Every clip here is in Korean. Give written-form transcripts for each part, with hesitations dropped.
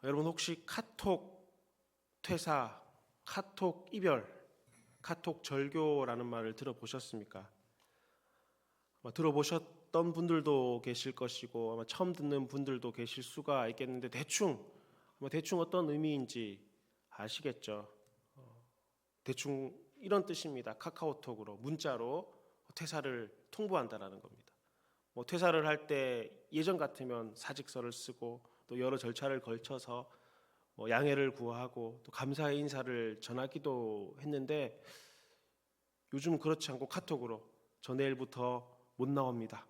여러분 혹시 카톡 퇴사, 카톡 이별, 카톡 절교라는 말을 들어보셨습니까? 아마 들어보셨던 분들도 계실 것이고 아마 처음 듣는 분들도 계실 수가 있겠는데 대충 어떤 의미인지 아시겠죠? 대충 이런 뜻입니다. 카카오톡으로 문자로 퇴사를 통보한다라는 겁니다. 퇴사를 할 때 예전 같으면 사직서를 쓰고 또 여러 절차를 걸쳐서 양해를 구하고 또 감사의 인사를 전하기도 했는데 요즘 그렇지 않고 카톡으로 저 내일부터 못 나옵니다.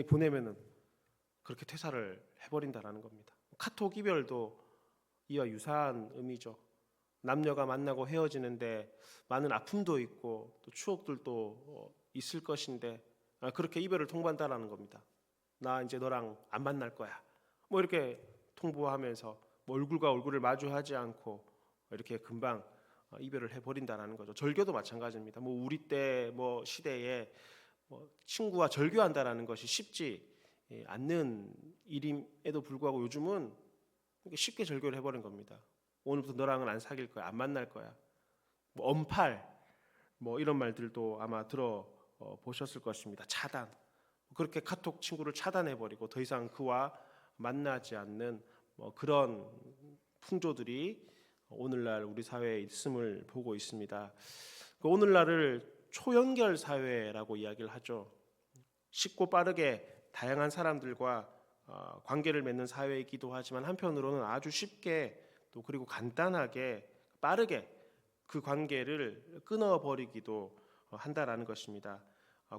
보내면은 그렇게 퇴사를 해버린다라는 겁니다. 카톡 이별도 이와 유사한 의미죠. 남녀가 만나고 헤어지는데 많은 아픔도 있고 또 추억들도 있을 것인데 그렇게 이별을 통보한다라는 겁니다. 나 이제 너랑 안 만날 거야. 이렇게 통보하면서 얼굴과 얼굴을 마주하지 않고 이렇게 금방 이별을 해버린다라는 거죠. 절교도 마찬가지입니다. 우리 때 시대에 친구와 절교한다라는 것이 쉽지 않는 일임에도 불구하고 요즘은 쉽게 절교를 해버린 겁니다. 오늘부터 너랑은 안 사귈 거야, 안 만날 거야. 언팔 이런 말들도 아마 들어 보셨을 것입니다. 차단. 그렇게 카톡 친구를 차단해버리고 더 이상 그와 만나지 않는 그런 풍조들이 오늘날 우리 사회에 있음을 보고 있습니다. 오늘날을 초연결 사회라고 이야기를 하죠. 쉽고 빠르게 다양한 사람들과 관계를 맺는 사회이기도 하지만 한편으로는 아주 쉽게 또 그리고 간단하게 빠르게 그 관계를 끊어버리기도 한다라는 것입니다.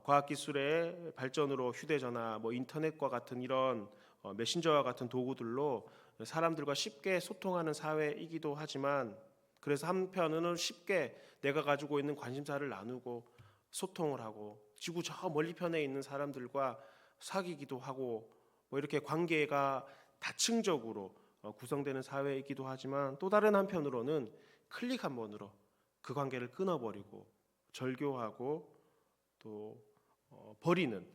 과학기술의 발전으로 휴대전화, 인터넷과 같은 이런 메신저와 같은 도구들로 사람들과 쉽게 소통하는 사회이기도 하지만 그래서 한편으로는 쉽게 내가 가지고 있는 관심사를 나누고 소통을 하고 지구 저 멀리 편에 있는 사람들과 사귀기도 하고 이렇게 관계가 다층적으로 구성되는 사회이기도 하지만 또 다른 한편으로는 클릭 한 번으로 그 관계를 끊어버리고 절교하고 또 버리는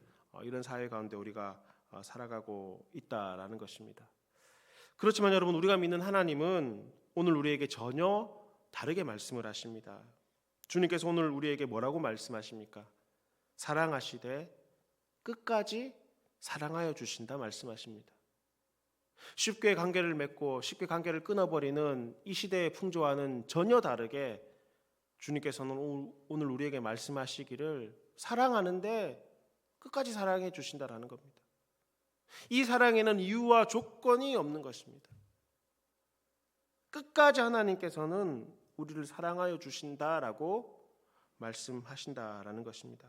이런 사회 가운데 우리가 살아가고 있다라는 것입니다. 그렇지만 여러분 우리가 믿는 하나님은 오늘 우리에게 전혀 다르게 말씀을 하십니다. 주님께서 오늘 우리에게 뭐라고 말씀하십니까? 사랑하시되 끝까지 사랑하여 주신다 말씀하십니다. 쉽게 관계를 맺고 쉽게 관계를 끊어버리는 이 시대의 풍조와는 전혀 다르게 주님께서는 오늘 우리에게 말씀하시기를 사랑하는데 끝까지 사랑해 주신다라는 겁니다. 이 사랑에는 이유와 조건이 없는 것입니다. 끝까지 하나님께서는 우리를 사랑하여 주신다라고 말씀하신다라는 것입니다.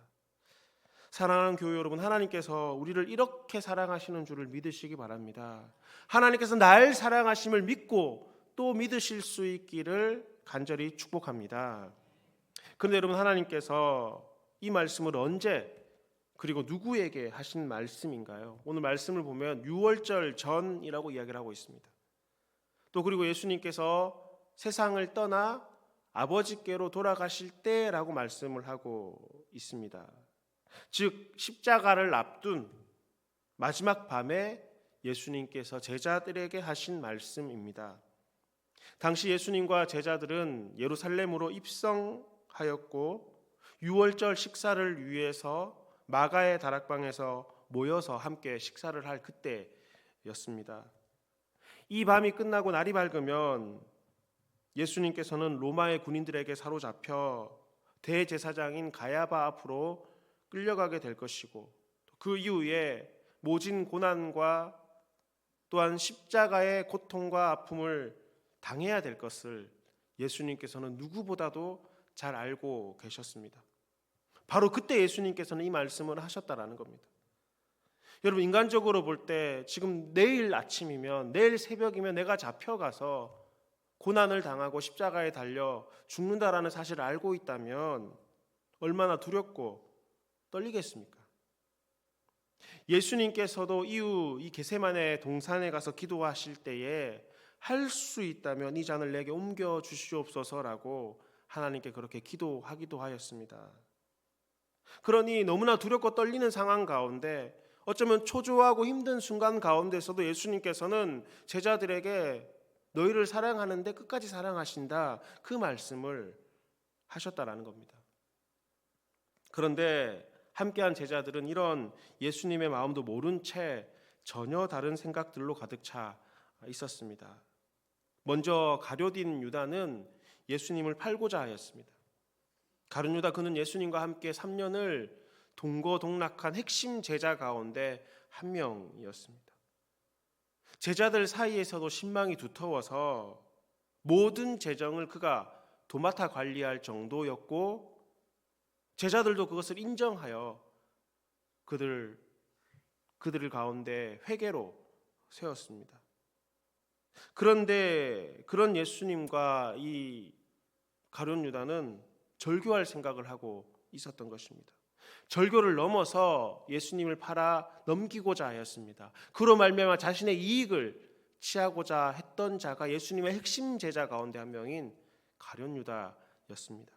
사랑하는 교회 여러분, 하나님께서 우리를 이렇게 사랑하시는 줄을 믿으시기 바랍니다. 하나님께서 날 사랑하심을 믿고 또 믿으실 수 있기를 간절히 축복합니다. 그런데 여러분 하나님께서 이 말씀을 언제 그리고 누구에게 하신 말씀인가요? 오늘 말씀을 보면 유월절 전이라고 이야기를 하고 있습니다. 또 그리고 예수님께서 세상을 떠나 아버지께로 돌아가실 때라고 말씀을 하고 있습니다. 즉 십자가를 앞둔 마지막 밤에 예수님께서 제자들에게 하신 말씀입니다. 당시 예수님과 제자들은 예루살렘으로 입성하였고 유월절 식사를 위해서 마가의 다락방에서 모여서 함께 식사를 할 그때였습니다. 이 밤이 끝나고 날이 밝으면 예수님께서는 로마의 군인들에게 사로잡혀 대제사장인 가야바 앞으로 끌려가게 될 것이고 그 이후에 모진 고난과 또한 십자가의 고통과 아픔을 당해야 될 것을 예수님께서는 누구보다도 잘 알고 계셨습니다. 바로 그때 예수님께서는 이 말씀을 하셨다라는 겁니다. 여러분 인간적으로 볼 때 지금 내일 아침이면 내일 새벽이면 내가 잡혀가서 고난을 당하고 십자가에 달려 죽는다라는 사실을 알고 있다면 얼마나 두렵고 떨리겠습니까? 예수님께서도 이후 이 게세마네 동산에 가서 기도하실 때에 할 수 있다면 이 잔을 내게 옮겨 주시옵소서라고 하나님께 그렇게 기도하기도 하였습니다. 그러니 너무나 두렵고 떨리는 상황 가운데 어쩌면 초조하고 힘든 순간 가운데서도 예수님께서는 제자들에게 너희를 사랑하는데 끝까지 사랑하신다. 그 말씀을 하셨다라는 겁니다. 그런데 함께한 제자들은 이런 예수님의 마음도 모른 채 전혀 다른 생각들로 가득 차 있었습니다. 먼저 가룟 유다는 예수님을 팔고자 하였습니다. 가룟 유다, 그는 예수님과 함께 3년을 동거동락한 핵심 제자 가운데 한 명이었습니다. 제자들 사이에서도 신망이 두터워서 모든 재정을 그가 도맡아 관리할 정도였고, 제자들도 그것을 인정하여 그들 가운데 회개로 세웠습니다. 그런데 그런 예수님과 이 가룟 유다는 절교할 생각을 하고 있었던 것입니다. 절교를 넘어서 예수님을 팔아 넘기고자 하였습니다. 그로 말미암아 자신의 이익을 취하고자 했던 자가 예수님의 핵심 제자 가운데 한 명인 가룟 유다였습니다.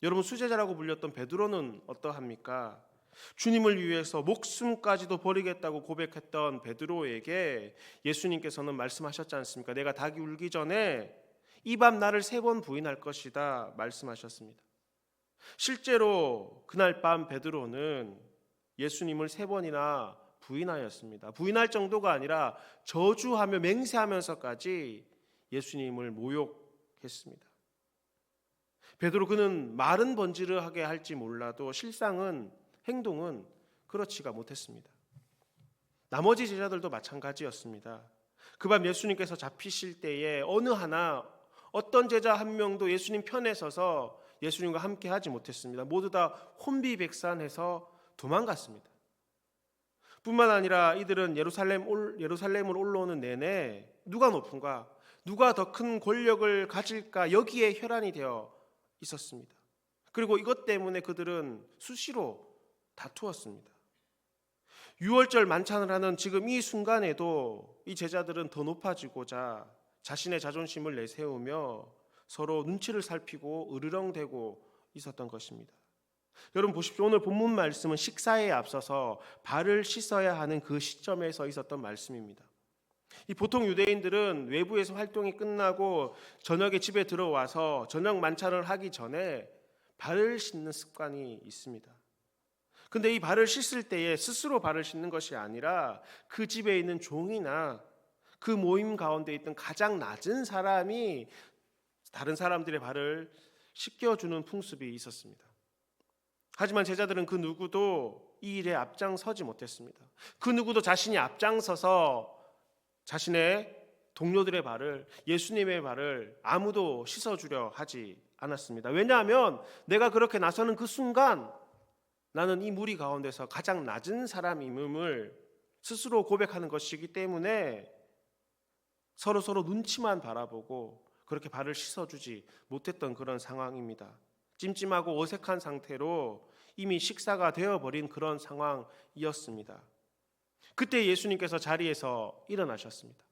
여러분, 수제자라고 불렸던 베드로는 어떠합니까? 주님을 위해서 목숨까지도 버리겠다고 고백했던 베드로에게 예수님께서는 말씀하셨지 않습니까? 내가 닭이 울기 전에 이 밤 나를 3번 부인할 것이다 말씀하셨습니다. 실제로 그날 밤 베드로는 예수님을 3번이나 부인하였습니다. 부인할 정도가 아니라 저주하며 맹세하면서까지 예수님을 모욕했습니다. 베드로, 그는 말은 번지르하게 할지 몰라도 실상은, 행동은 그렇지가 못했습니다. 나머지 제자들도 마찬가지였습니다. 그 밤 예수님께서 잡히실 때에 어떤 제자 한 명도 예수님 편에 서서 예수님과 함께 하지 못했습니다. 모두 다 혼비백산해서 도망갔습니다. 뿐만 아니라 이들은 예루살렘으로 올라오는 내내 누가 높은가, 누가 더 큰 권력을 가질까, 여기에 혈안이 되어 있었습니다. 그리고 이것 때문에 그들은 수시로 다투었습니다. 유월절 만찬을 하는 지금 이 순간에도 이 제자들은 더 높아지고자 자신의 자존심을 내세우며 서로 눈치를 살피고 으르렁대고 있었던 것입니다. 여러분 보십시오. 오늘 본문 말씀은 식사에 앞서서 발을 씻어야 하는 그 시점에서 있었던 말씀입니다. 이 보통 유대인들은 외부에서 활동이 끝나고 저녁에 집에 들어와서 저녁 만찬을 하기 전에 발을 씻는 습관이 있습니다. 근데 이 발을 씻을 때에 스스로 발을 씻는 것이 아니라 그 집에 있는 종이나 그 모임 가운데 있던 가장 낮은 사람이 다른 사람들의 발을 씻겨주는 풍습이 있었습니다. 하지만 제자들은 그 누구도 이 일에 앞장서지 못했습니다. 그 누구도 자신이 앞장서서 자신의 동료들의 발을, 예수님의 발을 아무도 씻어주려 하지 않았습니다. 왜냐하면 내가 그렇게 나서는 그 순간 나는 이 무리 가운데서 가장 낮은 사람임을 스스로 고백하는 것이기 때문에 서로 눈치만 바라보고 그렇게 발을 씻어주지 못했던 그런 상황입니다. 찜찜하고 어색한 상태로 이미 식사가 되어버린 그런 상황이었습니다. 그때 예수님께서 자리에서 일어나셨습니다.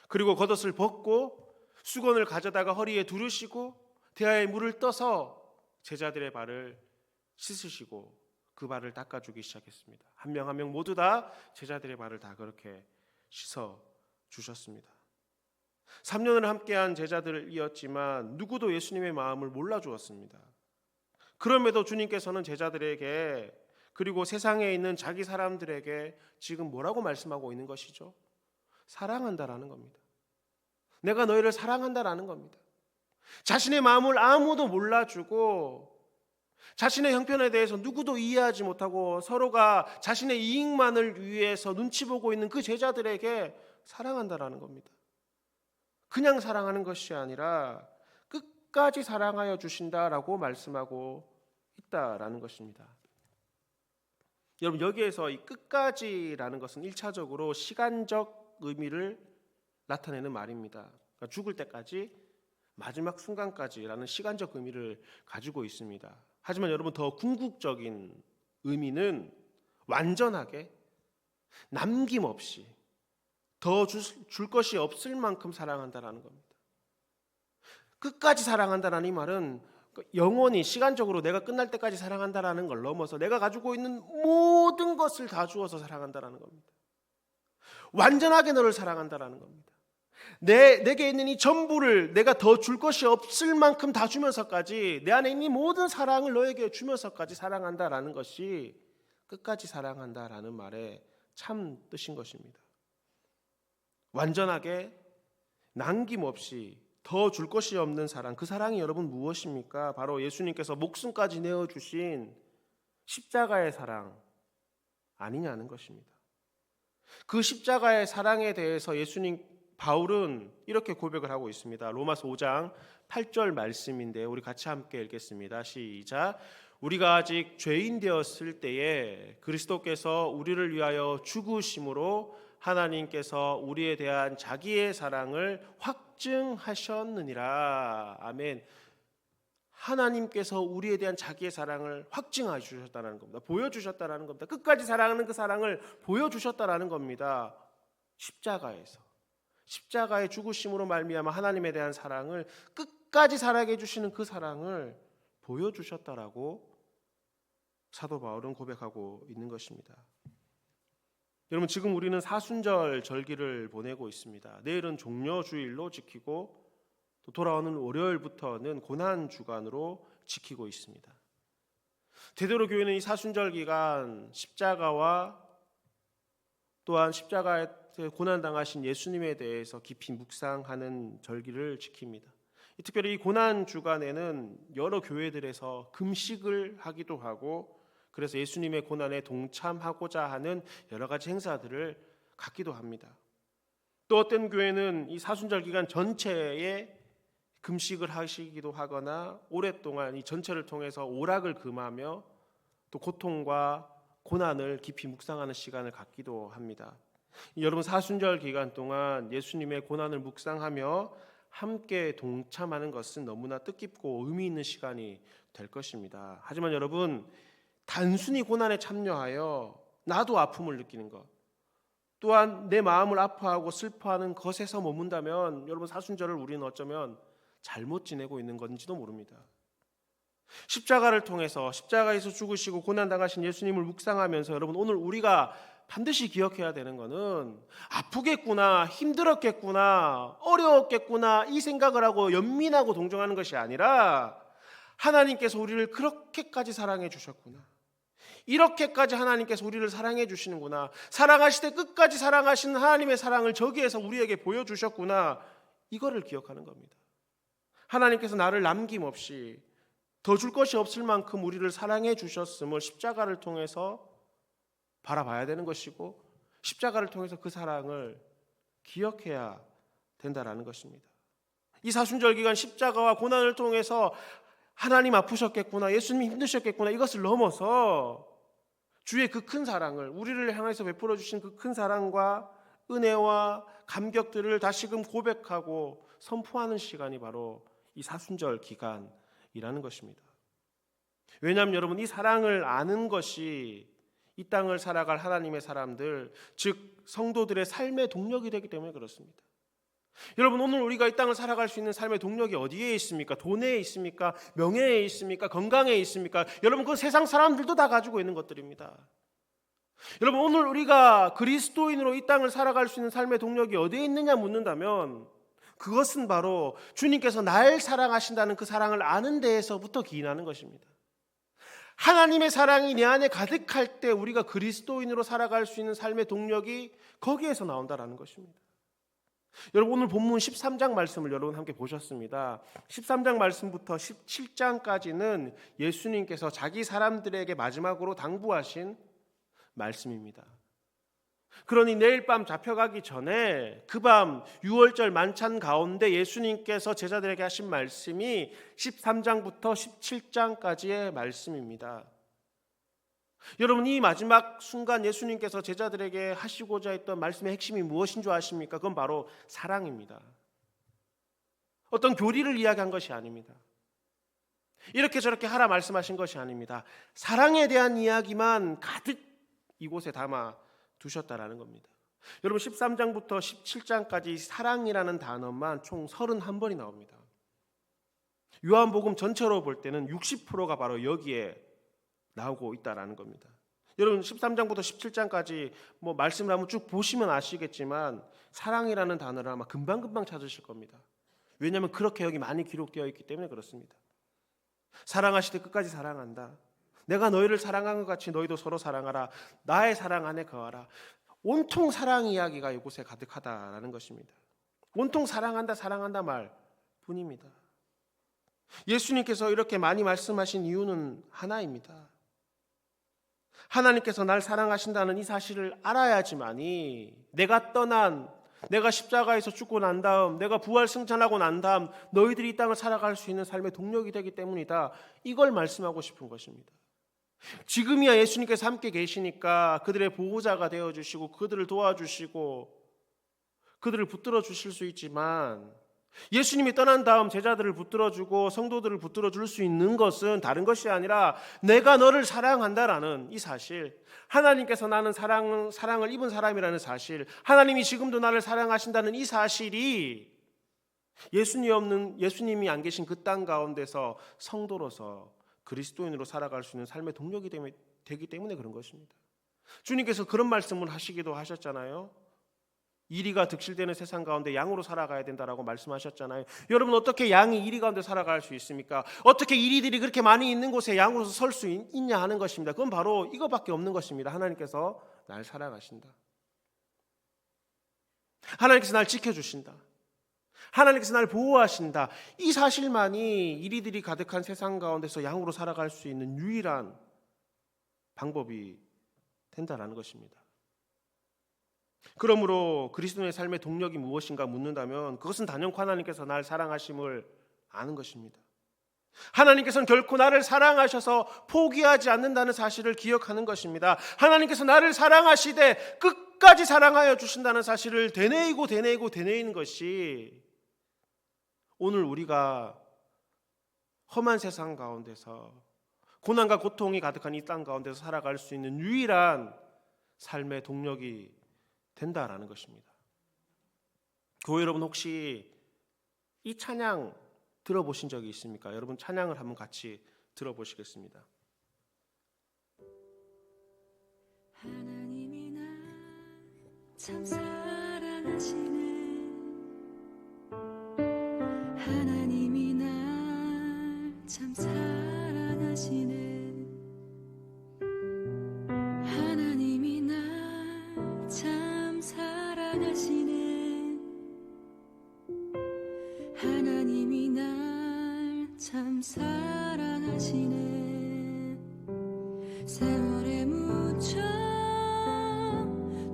그리고 겉옷을 벗고 수건을 가져다가 허리에 두르시고 대야에 물을 떠서 제자들의 발을 씻으시고 그 발을 닦아주기 시작했습니다. 한 명 한 명 모두 다 제자들의 발을 다 그렇게 씻어주셨습니다. 3년을 함께한 제자들이었지만 누구도 예수님의 마음을 몰라주었습니다. 그럼에도 주님께서는 제자들에게, 그리고 세상에 있는 자기 사람들에게 지금 뭐라고 말씀하고 있는 것이죠? 사랑한다라는 겁니다. 내가 너희를 사랑한다라는 겁니다. 자신의 마음을 아무도 몰라주고 자신의 형편에 대해서 누구도 이해하지 못하고 서로가 자신의 이익만을 위해서 눈치 보고 있는 그 제자들에게 사랑한다라는 겁니다. 그냥 사랑하는 것이 아니라 끝까지 사랑하여 주신다라고 말씀하고 있다라는 것입니다. 여러분, 여기에서 이 끝까지라는 것은 1차적으로 시간적 의미를 나타내는 말입니다. 그러니까 죽을 때까지, 마지막 순간까지라는 시간적 의미를 가지고 있습니다. 하지만 여러분, 더 궁극적인 의미는 완전하게 남김없이 더 줄 것이 없을 만큼 사랑한다라는 겁니다. 끝까지 사랑한다라는 이 말은 영원히, 시간적으로 내가 끝날 때까지 사랑한다라는 걸 넘어서 내가 가지고 있는 모든 것을 다 주어서 사랑한다라는 겁니다. 완전하게 너를 사랑한다라는 겁니다. 내게 있는 이 전부를 내가 더 줄 것이 없을 만큼 다 주면서까지, 내 안에 있는 모든 사랑을 너에게 주면서까지 사랑한다라는 것이 끝까지 사랑한다라는 말의 참 뜻인 것입니다. 완전하게 남김없이 더 줄 것이 없는 사랑, 그 사랑이 여러분 무엇입니까? 바로 예수님께서 목숨까지 내어주신 십자가의 사랑 아니냐는 것입니다. 그 십자가의 사랑에 대해서 바울은 이렇게 고백을 하고 있습니다. 로마서 5장 8절 말씀인데 우리 같이 함께 읽겠습니다. 시작. 우리가 아직 죄인 되었을 때에 그리스도께서 우리를 위하여 죽으심으로 하나님께서 우리에 대한 자기의 사랑을 확증하셨느니라. 아멘. 하나님께서 우리에 대한 자기의 사랑을 확증해 주셨다는 겁니다. 보여주셨다는 겁니다. 끝까지 사랑하는 그 사랑을 보여주셨다는 겁니다. 십자가의 죽으심으로 말미암아 하나님에 대한 사랑을, 끝까지 사랑해 주시는 그 사랑을 보여주셨다라고 사도 바울은 고백하고 있는 것입니다. 여러분, 지금 우리는 사순절 절기를 보내고 있습니다. 내일은 종려주일로 지키고 또 돌아오는 월요일부터는 고난주간으로 지키고 있습니다. 대대로 교회는 이 사순절 기간 십자가와 또한 십자가에 고난당하신 예수님에 대해서 깊이 묵상하는 절기를 지킵니다. 특별히 이 고난주간에는 여러 교회들에서 금식을 하기도 하고, 그래서 예수님의 고난에 동참하고자 하는 여러 가지 행사들을 갖기도 합니다. 또 어떤 교회는 이 사순절 기간 전체에 금식을 하시기도 하거나 오랫동안 이 전체를 통해서 오락을 금하며 또 고통과 고난을 깊이 묵상하는 시간을 갖기도 합니다. 여러분, 사순절 기간 동안 예수님의 고난을 묵상하며 함께 동참하는 것은 너무나 뜻깊고 의미 있는 시간이 될 것입니다. 하지만 여러분, 단순히 고난에 참여하여 나도 아픔을 느끼는 것, 또한 내 마음을 아파하고 슬퍼하는 것에서 머문다면 여러분, 사순절을 우리는 어쩌면 잘못 지내고 있는 건지도 모릅니다. 십자가를 통해서, 십자가에서 죽으시고 고난당하신 예수님을 묵상하면서 여러분, 오늘 우리가 반드시 기억해야 되는 것은 아프겠구나, 힘들었겠구나, 어려웠겠구나 이 생각을 하고 연민하고 동정하는 것이 아니라, 하나님께서 우리를 그렇게까지 사랑해 주셨구나, 이렇게까지 하나님께서 우리를 사랑해 주시는구나, 사랑하실 때 끝까지 사랑하시는 하나님의 사랑을 저기에서 우리에게 보여주셨구나, 이거를 기억하는 겁니다. 하나님께서 나를 남김없이 더 줄 것이 없을 만큼 우리를 사랑해 주셨음을 십자가를 통해서 바라봐야 되는 것이고, 십자가를 통해서 그 사랑을 기억해야 된다라는 것입니다. 이 사순절 기간 십자가와 고난을 통해서 하나님 아프셨겠구나, 예수님 힘드셨겠구나, 이것을 넘어서 주의 그 큰 사랑을, 우리를 향해서 베풀어 주신 그 큰 사랑과 은혜와 감격들을 다시금 고백하고 선포하는 시간이 바로 이 사순절 기간이라는 것입니다. 왜냐하면 여러분, 이 사랑을 아는 것이 이 땅을 살아갈 하나님의 사람들, 즉 성도들의 삶의 동력이 되기 때문에 그렇습니다. 여러분, 오늘 우리가 이 땅을 살아갈 수 있는 삶의 동력이 어디에 있습니까? 돈에 있습니까? 명예에 있습니까? 건강에 있습니까? 여러분, 그 세상 사람들도 다 가지고 있는 것들입니다. 여러분, 오늘 우리가 그리스도인으로 이 땅을 살아갈 수 있는 삶의 동력이 어디에 있느냐 묻는다면, 그것은 바로 주님께서 날 사랑하신다는 그 사랑을 아는 데에서부터 기인하는 것입니다. 하나님의 사랑이 내 안에 가득할 때 우리가 그리스도인으로 살아갈 수 있는 삶의 동력이 거기에서 나온다라는 것입니다. 여러분, 오늘 본문 13장 말씀을 여러분 함께 보셨습니다. 13장 말씀부터 17장까지는 예수님께서 자기 사람들에게 마지막으로 당부하신 말씀입니다. 그러니 내일 밤 잡혀가기 전에 그 밤 유월절 만찬 가운데 예수님께서 제자들에게 하신 말씀이 13장부터 17장까지의 말씀입니다. 여러분, 이 마지막 순간 예수님께서 제자들에게 하시고자 했던 말씀의 핵심이 무엇인 줄 아십니까? 그건 바로 사랑입니다. 어떤 교리를 이야기한 것이 아닙니다. 이렇게 저렇게 하라 말씀하신 것이 아닙니다. 사랑에 대한 이야기만 가득 이곳에 담아 두셨다라는 겁니다. 여러분, 13장부터 17장까지 사랑이라는 단어만 총 31번이 나옵니다. 요한복음 전체로 볼 때는 60%가 바로 여기에 나오고 있다라는 겁니다. 여러분 13장부터 17장까지 뭐 말씀을 한번 쭉 보시면 아시겠지만 사랑이라는 단어를 아마 금방금방 찾으실 겁니다. 왜냐하면 그렇게 여기 많이 기록되어 있기 때문에 그렇습니다. 사랑하시되 끝까지 사랑한다. 내가 너희를 사랑한 것 같이 너희도 서로 사랑하라. 나의 사랑 안에 거하라. 온통 사랑 이야기가 이곳에 가득하다라는 것입니다. 온통 사랑한다 말 뿐입니다. 예수님께서 이렇게 많이 말씀하신 이유는 하나입니다. 하나님께서 날 사랑하신다는 이 사실을 알아야지만이 내가 십자가에서 죽고 난 다음, 내가 부활 승천하고 난 다음 너희들이 이 땅을 살아갈 수 있는 삶의 동력이 되기 때문이다. 이걸 말씀하고 싶은 것입니다. 지금이야 예수님께서 함께 계시니까 그들의 보호자가 되어주시고 그들을 도와주시고 그들을 붙들어 주실 수 있지만 예수님이 떠난 다음 제자들을 붙들어주고 성도들을 붙들어줄 수 있는 것은 다른 것이 아니라 내가 너를 사랑한다라는 이 사실, 하나님께서 나는 사랑을 입은 사람이라는 사실, 하나님이 지금도 나를 사랑하신다는 이 사실이 예수님이 안 계신 그 땅 가운데서 성도로서 그리스도인으로 살아갈 수 있는 삶의 동력이 되기 때문에 그런 것입니다. 주님께서 그런 말씀을 하시기도 하셨잖아요. 이리가 득실되는 세상 가운데 양으로 살아가야 된다라고 말씀하셨잖아요. 여러분, 어떻게 양이 이리 가운데 살아갈 수 있습니까? 어떻게 이리들이 그렇게 많이 있는 곳에 양으로서 설 수 있냐 하는 것입니다. 그건 바로 이거밖에 없는 것입니다. 하나님께서 날 사랑하신다. 하나님께서 날 지켜주신다. 하나님께서 날 보호하신다. 이 사실만이 이리들이 가득한 세상 가운데서 양으로 살아갈 수 있는 유일한 방법이 된다라는 것입니다. 그러므로 그리스도의 삶의 동력이 무엇인가 묻는다면 그것은 단연코 하나님께서 날 사랑하심을 아는 것입니다. 하나님께서는 결코 나를 사랑하셔서 포기하지 않는다는 사실을 기억하는 것입니다. 하나님께서 나를 사랑하시되 끝까지 사랑하여 주신다는 사실을 되뇌이는 것이 오늘 우리가 험한 세상 가운데서 고난과 고통이 가득한 이 땅 가운데서 살아갈 수 있는 유일한 삶의 동력이 된다라는 것입니다. 교회 여러분, 혹시 이 찬양 들어보신 적이 있습니까? 여러분, 찬양을 한번 같이 들어보시겠습니다. 하나님이 나 참 사랑하시네. 하나님이 날 참 사랑하시네. 하나님이 날 참 사랑하시네. 하나님이 날 참 사랑하시네. 세월에 묻혀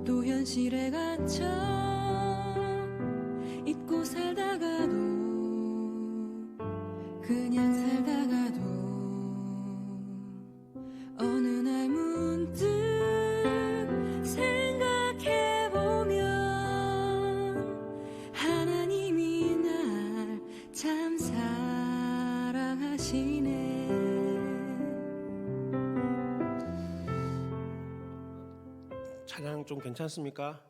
또 현실에 갇혀 잊고 살다가도 그냥 살다가도 어느 날 문득 생각해보면 하나님이 날 참 사랑하시네. 찬양 좀 괜찮습니까?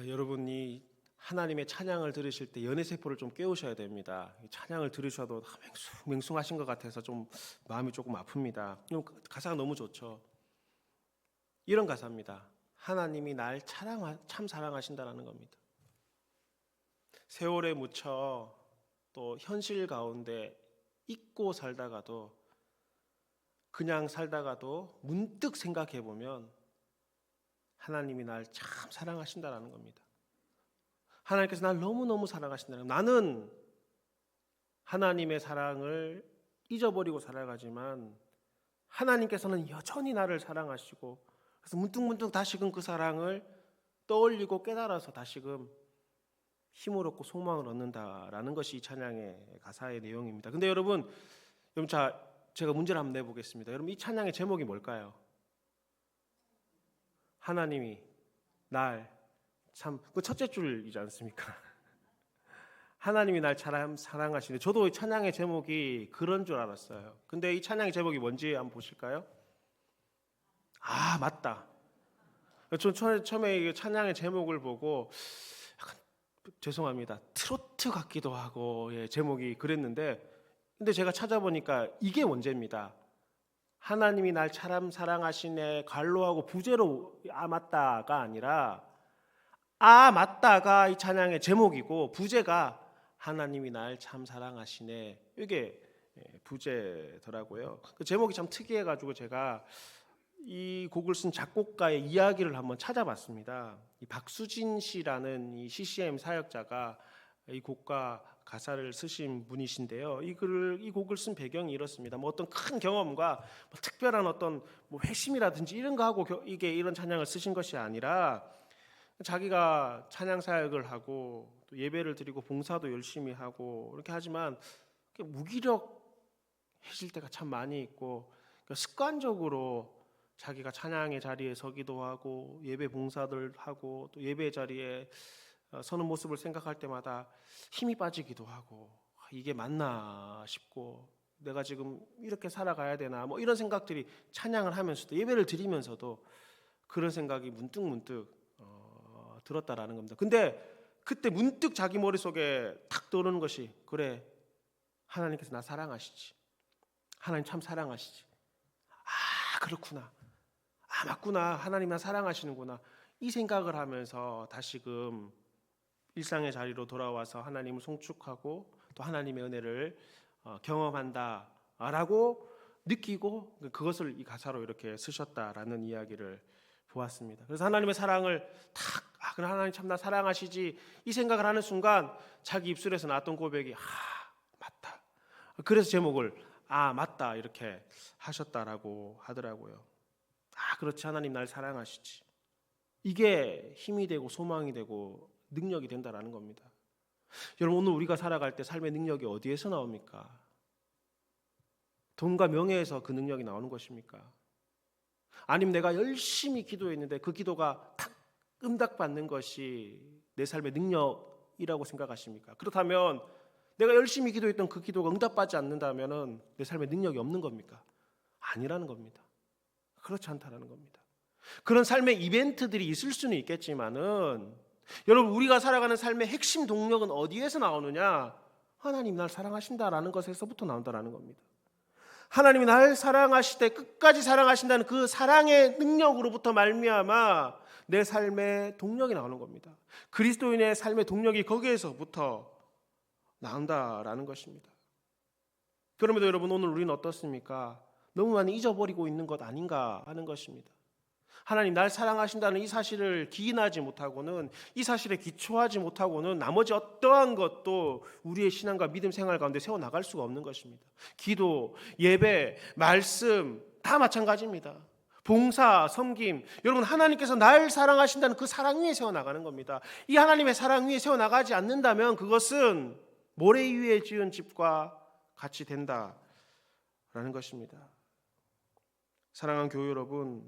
여러분이 하나님의 찬양을 들으실 때 연애세포를 좀 깨우셔야 됩니다. 찬양을 들으셔도 맹숭하신 것 같아서 좀 마음이 조금 아픕니다. 가사가 너무 좋죠. 이런 가사입니다. 하나님이 날 참 사랑하신다라는 겁니다. 세월에 묻혀 또 현실 가운데 잊고 살다가도 그냥 살다가도 문득 생각해 보면 하나님이 날 참 사랑하신다라는 겁니다. 하나님께서 날 너무너무 사랑하신다는 겁니다. 나는 하나님의 사랑을 잊어버리고 살아가지만 하나님께서는 여전히 나를 사랑하시고, 그래서 문득문득 다시금 그 사랑을 떠올리고 깨달아서 다시금 힘을 얻고 소망을 얻는다라는 것이 이 찬양의 가사의 내용입니다. 근데 여러분, 제가 문제를 한번 내보겠습니다. 여러분, 이 찬양의 제목이 뭘까요? 하나님이 날 참, 그 첫째 줄이지 않습니까? 하나님이 날 참 사랑하시네. 저도 이 찬양의 제목이 그런 줄 알았어요. 근데 이 찬양의 제목이 뭔지 한번 보실까요? 아, 맞다. 전 처음에 이 찬양의 제목을 보고 약간, 죄송합니다, 트로트 같기도 하고 제목이 그랬는데, 근데 제가 찾아보니까 이게 원제입니다. 하나님이 날 참 사랑하시네 관로하고 부제로 맞다가 아니라 맞다가 이 찬양의 제목이고 부제가 하나님이 날 참 사랑하시네, 이게 부제더라고요. 그 제목이 참 특이해가지고 제가 이 곡을 쓴 작곡가의 이야기를 한번 찾아봤습니다. 이 박수진 씨라는 이 CCM 사역자가 이 곡과 가사를 쓰신 분이신데요. 이 곡을 쓴 배경이 이렇습니다. 뭐 어떤 큰 경험과 뭐 특별한 어떤 뭐 회심이라든지 이런 거 하고 이게 이런 찬양을 쓰신 것이 아니라 자기가 찬양 사역을 하고 또 예배를 드리고 봉사도 열심히 하고 이렇게 하지만 무기력해질 때가 참 많이 있고, 그러니까 습관적으로 자기가 찬양의 자리에 서기도 하고 예배 봉사들 하고 또 예배 자리에 서는 모습을 생각할 때마다 힘이 빠지기도 하고, 이게 맞나 싶고 내가 지금 이렇게 살아가야 되나 뭐 이런 생각들이 찬양을 하면서도 예배를 드리면서도 그런 생각이 문득 들었다라는 겁니다. 근데 그때 문득 자기 머릿속에 탁 떠오르는 것이, 그래, 하나님께서 나 사랑하시지, 하나님 참 사랑하시지, 그렇구나, 맞구나, 하나님 나 사랑하시는구나, 이 생각을 하면서 다시금 일상의 자리로 돌아와서 하나님을 송축하고 또 하나님의 은혜를 경험한다라고 느끼고 그것을 이 가사로 이렇게 쓰셨다라는 이야기를 보았습니다. 그래서 하나님의 사랑을 그럼 하나님 참 나 사랑하시지 이 생각을 하는 순간 자기 입술에서 나왔던 고백이 맞다. 그래서 제목을 맞다 이렇게 하셨다라고 하더라고요. 그렇지, 하나님 날 사랑하시지. 이게 힘이 되고 소망이 되고 능력이 된다라는 겁니다. 여러분, 오늘 우리가 살아갈 때 삶의 능력이 어디에서 나옵니까? 돈과 명예에서 그 능력이 나오는 것입니까? 아니면 내가 열심히 기도했는데 그 기도가 탁 응답받는 것이 내 삶의 능력이라고 생각하십니까? 그렇다면 내가 열심히 기도했던 그 기도가 응답받지 않는다면 내 삶의 능력이 없는 겁니까? 아니라는 겁니다. 그렇지 않다라는 겁니다. 그런 삶의 이벤트들이 있을 수는 있겠지만은 여러분, 우리가 살아가는 삶의 핵심 동력은 어디에서 나오느냐? 하나님 날 사랑하신다라는 것에서부터 나온다라는 겁니다. 하나님이 날 사랑하실 때 끝까지 사랑하신다는 그 사랑의 능력으로부터 말미암아 내 삶의 동력이 나오는 겁니다. 그리스도인의 삶의 동력이 거기에서부터 나온다라는 것입니다. 그럼에도 여러분, 오늘 우리는 어떻습니까? 너무 많이 잊어버리고 있는 것 아닌가 하는 것입니다. 하나님 날 사랑하신다는 이 사실을 기인하지 못하고는, 이 사실에 기초하지 못하고는 나머지 어떠한 것도 우리의 신앙과 믿음 생활 가운데 세워나갈 수가 없는 것입니다. 기도, 예배, 말씀 다 마찬가지입니다. 봉사, 섬김, 여러분, 하나님께서 날 사랑하신다는 그 사랑 위에 세워나가는 겁니다. 이 하나님의 사랑 위에 세워나가지 않는다면 그것은 모래 위에 지은 집과 같이 된다라는 것입니다. 사랑하는 교회 여러분,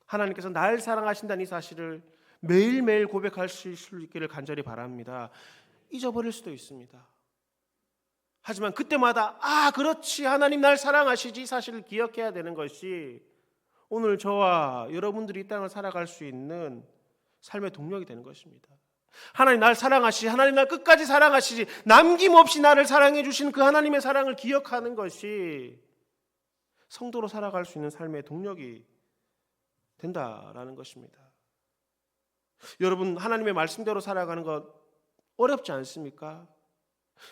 하나님께서 날 사랑하신다는 이 사실을 매일매일 고백할 수 있기를 간절히 바랍니다. 잊어버릴 수도 있습니다. 하지만 그때마다 그렇지, 하나님 날 사랑하시지, 이 사실을 기억해야 되는 것이 오늘 저와 여러분들이 이 땅을 살아갈 수 있는 삶의 동력이 되는 것입니다. 하나님 날 사랑하시지, 하나님 날 끝까지 사랑하시지, 남김없이 나를 사랑해 주신 그 하나님의 사랑을 기억하는 것이 성도로 살아갈 수 있는 삶의 동력이 된다라는 것입니다. 여러분, 하나님의 말씀대로 살아가는 것 어렵지 않습니까?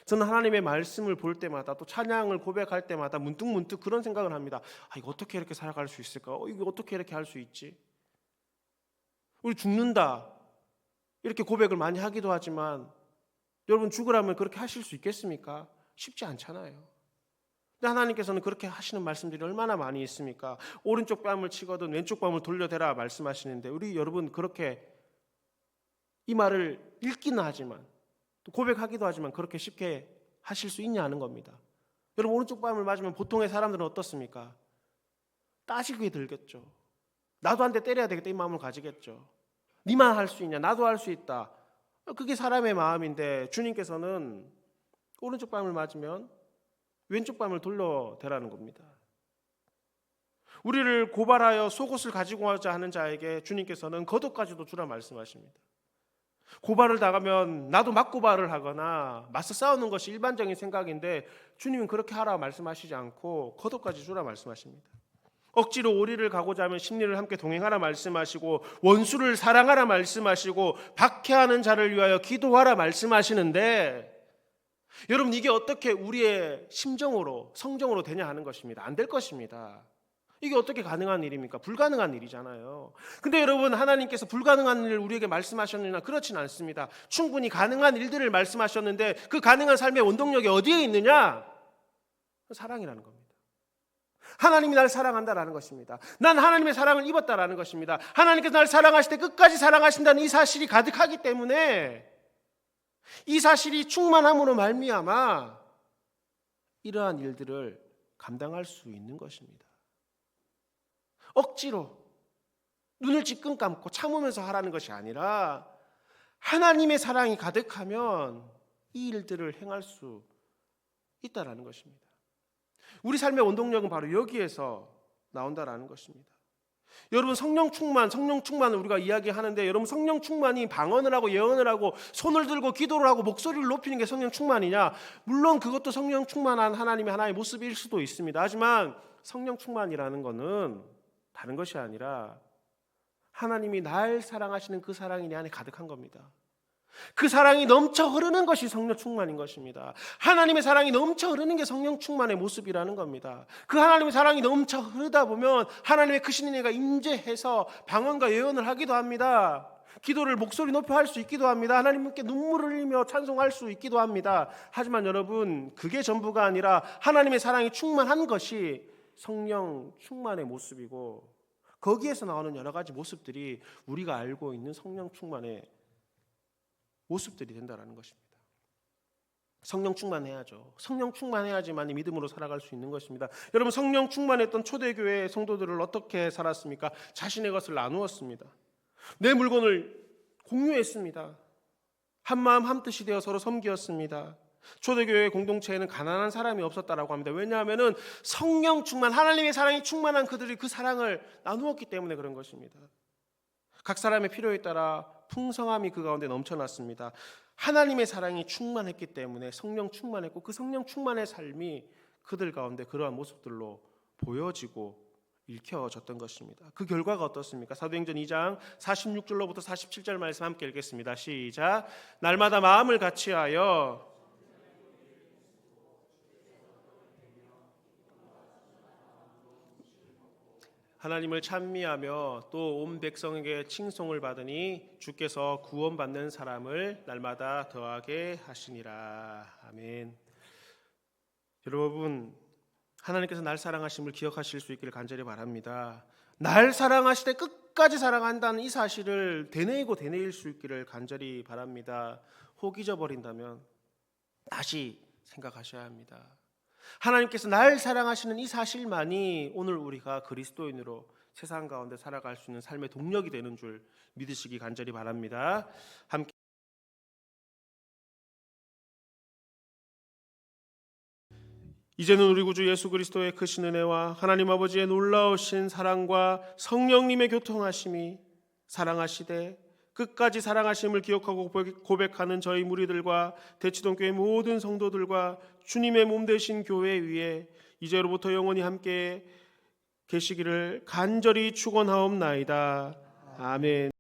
저는 하나님의 말씀을 볼 때마다 또 찬양을 고백할 때마다 문득 그런 생각을 합니다. 이거 어떻게 이렇게 살아갈 수 있을까? 이거 어떻게 이렇게 할 수 있지? 우리 죽는다 이렇게 고백을 많이 하기도 하지만 여러분, 죽으라면 그렇게 하실 수 있겠습니까? 쉽지 않잖아요. 근데 하나님께서는 그렇게 하시는 말씀들이 얼마나 많이 있습니까? 오른쪽 뺨을 치거든 왼쪽 뺨을 돌려대라 말씀하시는데, 우리 여러분 그렇게 이 말을 읽기는 하지만 또 고백하기도 하지만 그렇게 쉽게 하실 수 있냐 하는 겁니다. 여러분, 오른쪽 뺨을 맞으면 보통의 사람들은 어떻습니까? 따지게 들겠죠. 나도 한 대 때려야 되겠다 이 마음을 가지겠죠. 니만 할 수 있냐, 나도 할 수 있다. 그게 사람의 마음인데 주님께서는 오른쪽 뺨을 맞으면 왼쪽 뺨을 돌려대라는 겁니다. 우리를 고발하여 속옷을 가지고 가자 하는 자에게 주님께서는 겉옷까지도 주라 말씀하십니다. 고발을 당하면 나도 맞고발을 하거나 맞서 싸우는 것이 일반적인 생각인데 주님은 그렇게 하라 말씀하시지 않고 겉옷까지 주라 말씀하십니다. 억지로 오리를 가고자 하면 십리를 함께 동행하라 말씀하시고, 원수를 사랑하라 말씀하시고, 박해하는 자를 위하여 기도하라 말씀하시는데, 여러분 이게 어떻게 우리의 심정으로 성정으로 되냐 하는 것입니다. 안 될 것입니다. 이게 어떻게 가능한 일입니까? 불가능한 일이잖아요. 근데 여러분, 하나님께서 불가능한 일을 우리에게 말씀하셨느냐? 그렇진 않습니다. 충분히 가능한 일들을 말씀하셨는데 그 가능한 삶의 원동력이 어디에 있느냐? 사랑이라는 겁니다. 하나님이 날 사랑한다라는 것입니다. 난 하나님의 사랑을 입었다라는 것입니다. 하나님께서 날 사랑하실 때 끝까지 사랑하신다는 이 사실이 가득하기 때문에, 이 사실이 충만함으로 말미암아 이러한 일들을 감당할 수 있는 것입니다. 억지로 눈을 찔끔 감고 참으면서 하라는 것이 아니라, 하나님의 사랑이 가득하면 이 일들을 행할 수 있다라는 것입니다. 우리 삶의 원동력은 바로 여기에서 나온다라는 것입니다. 여러분, 성령 충만을 우리가 이야기하는데, 여러분 성령 충만이 방언을 하고 예언을 하고 손을 들고 기도를 하고 목소리를 높이는 게 성령 충만이냐? 물론 그것도 성령 충만한 하나님의 하나의 모습일 수도 있습니다. 하지만 성령 충만이라는 것은 다른 것이 아니라 하나님이 날 사랑하시는 그 사랑이 내 안에 가득한 겁니다. 그 사랑이 넘쳐 흐르는 것이 성령 충만인 것입니다. 하나님의 사랑이 넘쳐 흐르는 게 성령 충만의 모습이라는 겁니다. 그 하나님의 사랑이 넘쳐 흐르다 보면 하나님의 크신 은혜가 임재해서 방언과 예언을 하기도 합니다. 기도를 목소리 높여 할 수 있기도 합니다. 하나님께 눈물을 흘리며 찬송할 수 있기도 합니다. 하지만 여러분, 그게 전부가 아니라 하나님의 사랑이 충만한 것이 성령 충만의 모습이고, 거기에서 나오는 여러 가지 모습들이 우리가 알고 있는 성령 충만의 모습들이 된다는 것입니다. 성령 충만해야죠. 성령 충만해야지만 믿음으로 살아갈 수 있는 것입니다. 여러분, 성령 충만했던 초대교회 성도들을 어떻게 살았습니까? 자신의 것을 나누었습니다. 내 물건을 공유했습니다. 한마음 한뜻이 되어 서로 섬기었습니다. 초대교회 공동체에는 가난한 사람이 없었다라고 합니다. 왜냐하면 성령 충만, 하나님의 사랑이 충만한 그들이 그 사랑을 나누었기 때문에 그런 것입니다. 각 사람의 필요에 따라 풍성함이 그 가운데 넘쳐났습니다. 하나님의 사랑이 충만했기 때문에 성령 충만했고, 그 성령 충만의 삶이 그들 가운데 그러한 모습들로 보여지고 읽혀졌던 것입니다. 그 결과가 어떻습니까? 사도행전 2장 46절로부터 47절 말씀 함께 읽겠습니다. 시작. 날마다 마음을 같이하여 하나님을 찬미하며 또 온 백성에게 칭송을 받으니 주께서 구원받는 사람을 날마다 더하게 하시니라. 아멘. 여러분, 하나님께서 날 사랑하심을 기억하실 수 있기를 간절히 바랍니다. 날 사랑하실 때 끝까지 사랑한다는 이 사실을 되뇌이고 되뇌일 수 있기를 간절히 바랍니다. 혹 잊어버린다면 다시 생각하셔야 합니다. 하나님께서 날 사랑하시는 이 사실만이 오늘 우리가 그리스도인으로 세상 가운데 살아갈 수 있는 삶의 동력이 되는 줄 믿으시기 간절히 바랍니다. 함께 이제는 우리 구주 예수 그리스도의 크신 은혜와 하나님 아버지의 놀라우신 사랑과 성령님의 교통하심이, 사랑하시되 끝까지 사랑하심을 기억하고 고백하는 저희 무리들과 대치동교회 모든 성도들과 주님의 몸 되신 교회 위에 이제로부터 영원히 함께 계시기를 간절히 축원하옵나이다. 아멘.